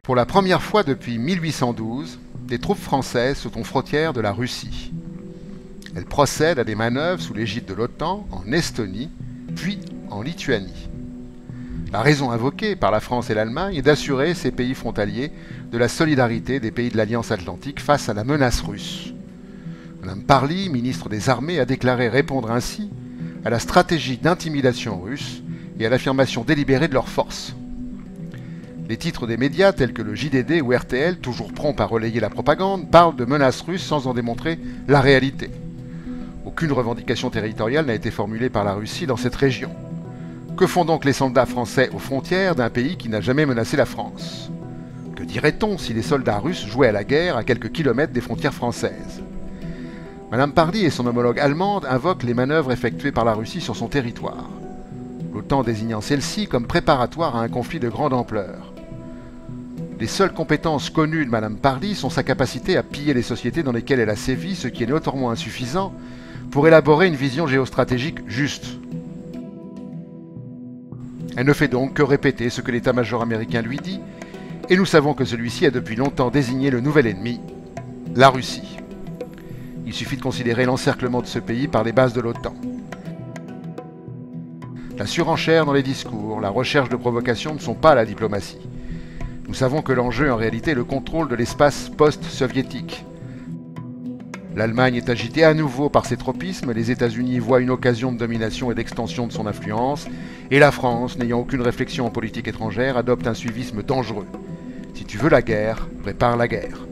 Pour la première fois depuis 1812, des troupes françaises sont aux frontières de la Russie. Elles procèdent à des manœuvres sous l'égide de l'OTAN en Estonie, puis en Lituanie. La raison invoquée par la France et l'Allemagne est d'assurer ces pays frontaliers de la solidarité des pays de l'Alliance Atlantique face à la menace russe. Mme Parly, ministre des Armées, a déclaré répondre ainsi à la stratégie d'intimidation russe et à l'affirmation délibérée de leurs forces. Les titres des médias tels que le JDD ou RTL, toujours prompts à relayer la propagande, parlent de menaces russes sans en démontrer la réalité. Aucune revendication territoriale n'a été formulée par la Russie dans cette région. Que font donc les soldats français aux frontières d'un pays qui n'a jamais menacé la France? Que dirait-on si les soldats russes jouaient à la guerre à quelques kilomètres des frontières françaises? Mme Parly et son homologue allemande invoquent les manœuvres effectuées par la Russie sur son territoire, l'OTAN désignant celle-ci comme préparatoire à un conflit de grande ampleur. Les seules compétences connues de Mme Parly sont sa capacité à piller les sociétés dans lesquelles elle a sévi, ce qui est notoirement insuffisant pour élaborer une vision géostratégique juste. Elle ne fait donc que répéter ce que l'état-major américain lui dit, et nous savons que celui-ci a depuis longtemps désigné le nouvel ennemi, la Russie. Il suffit de considérer l'encerclement de ce pays par les bases de l'OTAN. La surenchère dans les discours, la recherche de provocation ne sont pas la diplomatie. Nous savons que l'enjeu en réalité est le contrôle de l'espace post-soviétique. L'Allemagne est agitée à nouveau par ses tropismes, les États-Unis voient une occasion de domination et d'extension de son influence, et la France, n'ayant aucune réflexion en politique étrangère, adopte un suivisme dangereux. Si tu veux la guerre, prépare la guerre.